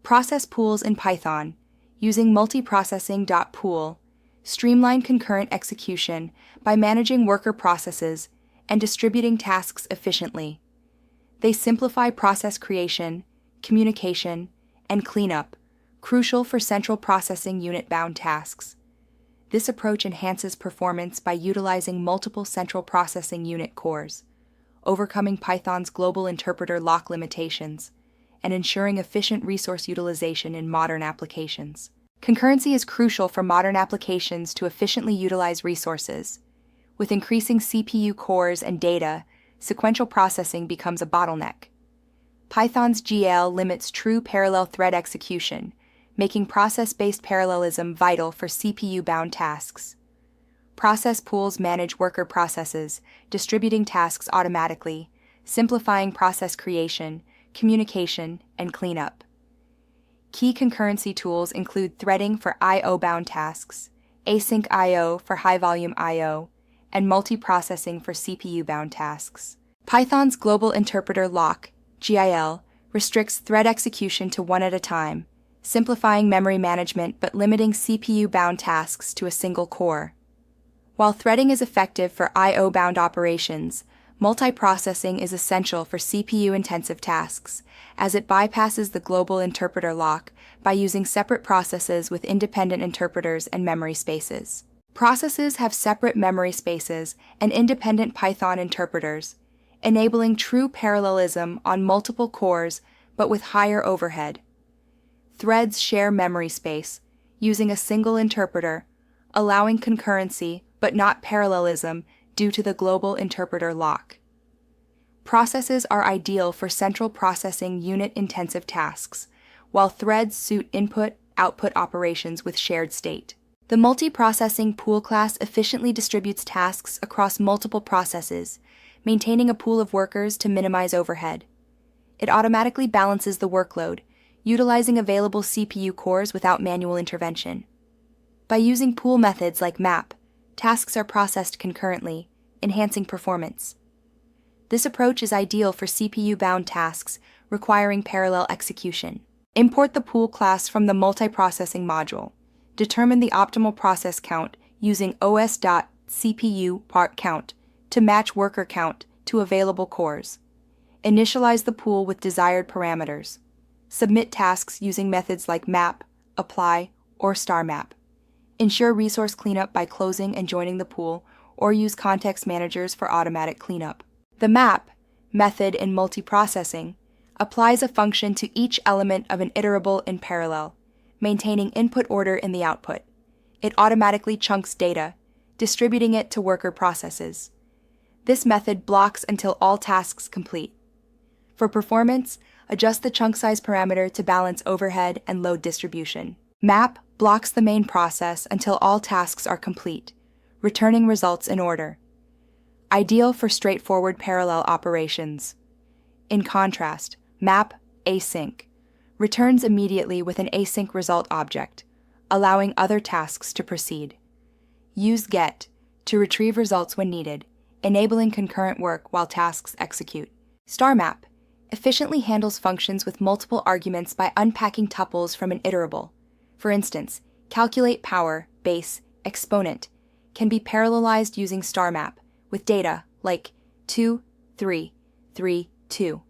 Process pools in Python, using multiprocessing.pool, streamline concurrent execution by managing worker processes and distributing tasks efficiently. They simplify process creation, communication, and cleanup, crucial for central processing unit-bound tasks. This approach enhances performance by utilizing multiple central processing unit cores, overcoming Python's global interpreter lock limitations, and ensuring efficient resource utilization in modern applications. Concurrency is crucial for modern applications to efficiently utilize resources. With increasing CPU cores and data, sequential processing becomes a bottleneck. Python's GL limits true parallel thread execution, making process-based parallelism vital for CPU-bound tasks. Process pools manage worker processes, distributing tasks automatically, simplifying process creation, communication, and cleanup. Key concurrency tools include threading for I/O-bound tasks, async I/O for high-volume I/O, and multiprocessing for CPU-bound tasks. Python's Global Interpreter Lock, GIL, restricts thread execution to one at a time, simplifying memory management but limiting CPU-bound tasks to a single core. While threading is effective for I/O-bound operations, multiprocessing is essential for CPU-intensive tasks, as it bypasses the global interpreter lock by using separate processes with independent interpreters and memory spaces. Processes have separate memory spaces and independent Python interpreters, enabling true parallelism on multiple cores but with higher overhead. Threads share memory space, using a single interpreter, allowing concurrency but not parallelism due to the global interpreter lock. Processes are ideal for central processing unit-intensive tasks, while threads suit input-output operations with shared state. The multiprocessing pool class efficiently distributes tasks across multiple processes, maintaining a pool of workers to minimize overhead. It automatically balances the workload, utilizing available CPU cores without manual intervention. By using pool methods like map, tasks are processed concurrently, enhancing performance. This approach is ideal for CPU-bound tasks requiring parallel execution. Import the pool class from the multiprocessing module. Determine the optimal process count using os.cpu part count to match worker count to available cores. Initialize the pool with desired parameters. Submit tasks using methods like map, apply, or star map. Ensure resource cleanup by closing and joining the pool, or use context managers for automatic cleanup. The map method in multiprocessing applies a function to each element of an iterable in parallel, maintaining input order in the output. It automatically chunks data, distributing it to worker processes. This method blocks until all tasks complete. For performance, adjust the chunk size parameter to balance overhead and load distribution. Map blocks the main process until all tasks are complete, returning results in order. Ideal for straightforward parallel operations. In contrast, map async returns immediately with an async result object, allowing other tasks to proceed. Use get to retrieve results when needed, enabling concurrent work while tasks execute. Star map efficiently handles functions with multiple arguments by unpacking tuples from an iterable. For instance, calculate power, base, exponent can be parallelized using star map with data like 2, 3, 3, 2.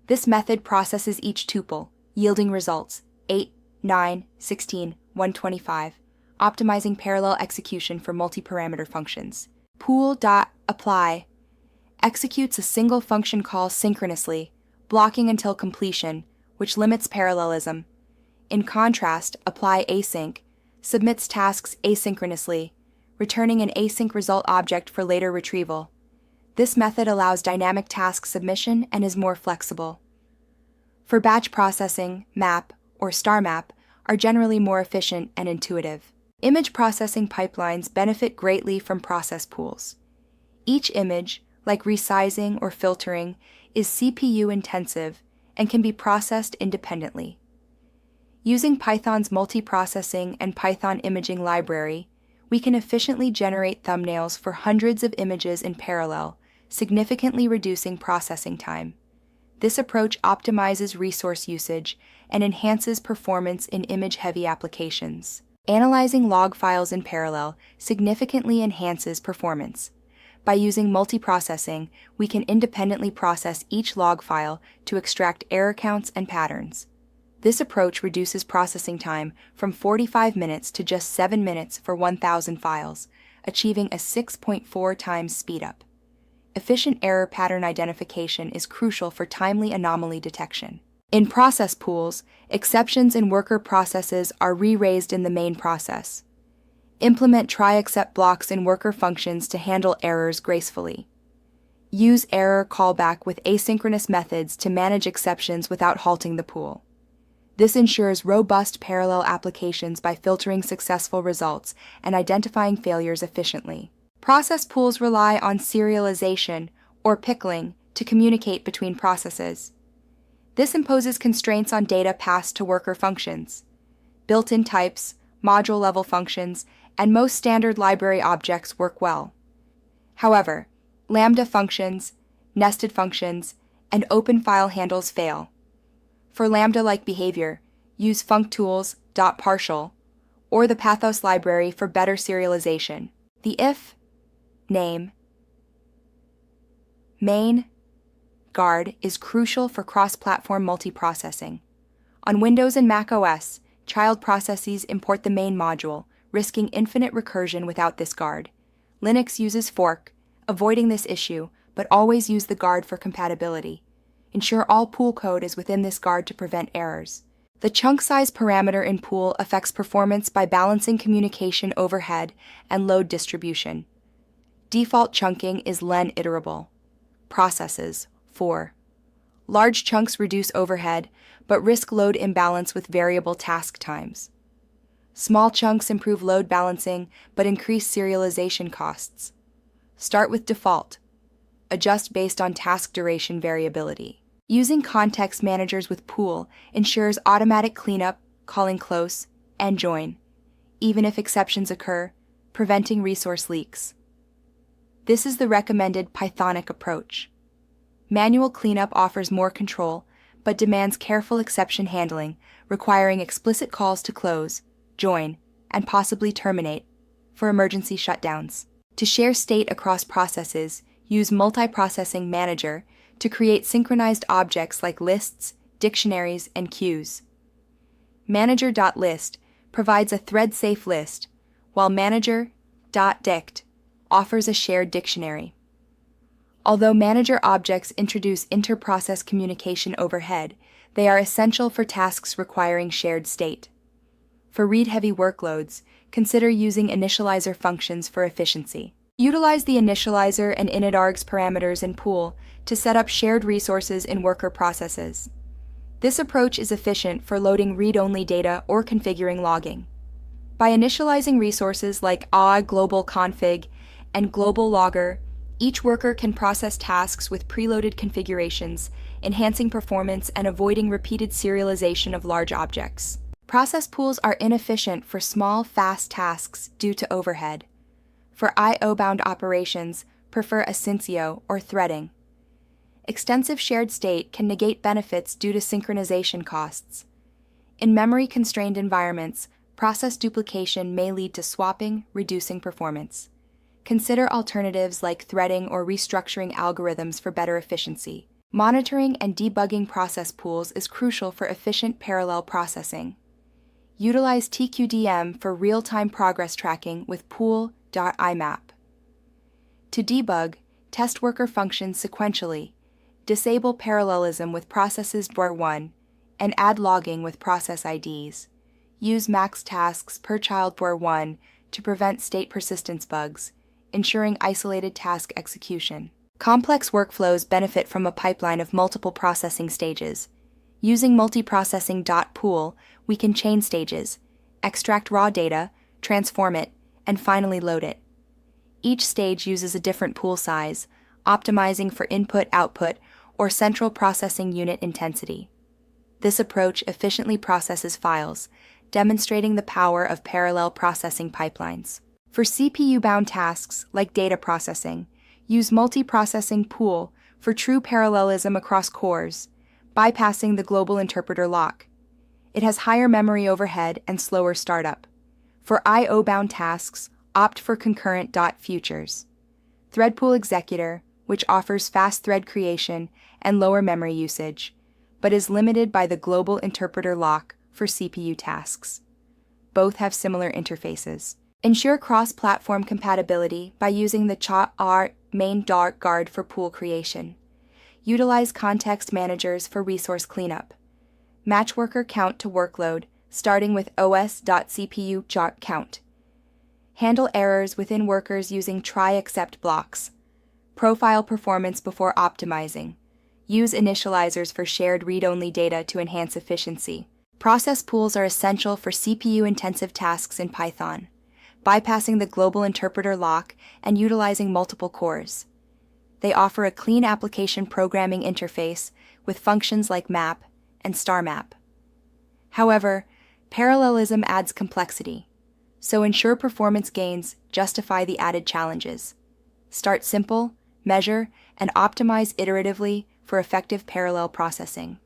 This method processes each tuple, yielding results 8, 9, 16, 125, optimizing parallel execution for multi-parameter functions. Pool.apply executes a single function call synchronously, blocking until completion, which limits parallelism. In contrast, apply async submits tasks asynchronously, returning an async result object for later retrieval. This method allows dynamic task submission and is more flexible. For batch processing, map, or star map are generally more efficient and intuitive. Image processing pipelines benefit greatly from process pools. Each image, like resizing or filtering, is CPU intensive and can be processed independently. Using Python's multiprocessing and Python imaging library, we can efficiently generate thumbnails for hundreds of images in parallel, significantly reducing processing time. This approach optimizes resource usage and enhances performance in image-heavy applications. Analyzing log files in parallel significantly enhances performance. By using multiprocessing, we can independently process each log file to extract error counts and patterns. This approach reduces processing time from 45 minutes to just 7 minutes for 1,000 files, achieving a 6.4 times speedup. Efficient error pattern identification is crucial for timely anomaly detection. In process pools, exceptions in worker processes are re-raised in the main process. Implement try-except blocks in worker functions to handle errors gracefully. Use error callback with asynchronous methods to manage exceptions without halting the pool. This ensures robust parallel applications by filtering successful results and identifying failures efficiently. Process pools rely on serialization, or pickling, to communicate between processes. This imposes constraints on data passed to worker functions. Built-in types, module-level functions, and most standard library objects work well. However, Lambda functions, nested functions, and open file handles fail. For Lambda-like behavior, use functools.partial or the Pathos library for better serialization. The if, name, main, guard is crucial for cross-platform multiprocessing. On Windows and Mac OS, child processes import the main module, risking infinite recursion without this guard. Linux uses fork, avoiding this issue, but always use the guard for compatibility. Ensure all pool code is within this guard to prevent errors. The chunk size parameter in pool affects performance by balancing communication overhead and load distribution. Default chunking is len iterable. Processes 4. Large chunks reduce overhead, but risk load imbalance with variable task times. Small chunks improve load balancing, but increase serialization costs. Start with default. Adjust based on task duration variability. Using context managers with pool ensures automatic cleanup, calling close, and join, even if exceptions occur, preventing resource leaks. This is the recommended Pythonic approach. Manual cleanup offers more control, but demands careful exception handling, requiring explicit calls to close, join, and possibly terminate for emergency shutdowns. To share state across processes, use Multiprocessing Manager to create synchronized objects like lists, dictionaries, and queues. Manager.list provides a thread-safe list, while Manager.dict offers a shared dictionary. Although manager objects introduce inter-process communication overhead, they are essential for tasks requiring shared state. For read-heavy workloads, consider using initializer functions for efficiency. Utilize the initializer and initargs parameters in pool to set up shared resources in worker processes. This approach is efficient for loading read-only data or configuring logging. By initializing resources like global config and global logger, each worker can process tasks with preloaded configurations, enhancing performance and avoiding repeated serialization of large objects. Process pools are inefficient for small, fast tasks due to overhead. For I/O-bound operations, prefer Asyncio or threading. Extensive shared state can negate benefits due to synchronization costs. In memory-constrained environments, process duplication may lead to swapping, reducing performance. Consider alternatives like threading or restructuring algorithms for better efficiency. Monitoring and debugging process pools is crucial for efficient parallel processing. Utilize TQDM for real-time progress tracking with pool.imap. To debug, test worker functions sequentially, disable parallelism with processes BOR1, and add logging with process IDs. Use max tasks per child BOR1 to prevent state persistence bugs, ensuring isolated task execution. Complex workflows benefit from a pipeline of multiple processing stages. Using multiprocessing.pool, we can chain stages, extract raw data, transform it, and finally load it. Each stage uses a different pool size, optimizing for input-output or central processing unit intensity. This approach efficiently processes files, demonstrating the power of parallel processing pipelines. For CPU-bound tasks like data processing, use multiprocessing pool for true parallelism across cores, bypassing the global interpreter lock. It has higher memory overhead and slower startup. For I/O-bound tasks, opt for concurrent.futures. Threadpool Executor, which offers fast thread creation and lower memory usage, but is limited by the global interpreter lock for CPU tasks. Both have similar interfaces. Ensure cross-platform compatibility by using the CHA-R main Dart guard for pool creation. Utilize context managers for resource cleanup. Match worker count to workload, starting with os.cpu.count. Handle errors within workers using try-except blocks. Profile performance before optimizing. Use initializers for shared read-only data to enhance efficiency. Process pools are essential for CPU-intensive tasks in Python, bypassing the global interpreter lock and utilizing multiple cores. They offer a clean application programming interface with functions like map and star map. However, parallelism adds complexity, so ensure performance gains justify the added challenges. Start simple, measure, and optimize iteratively for effective parallel processing.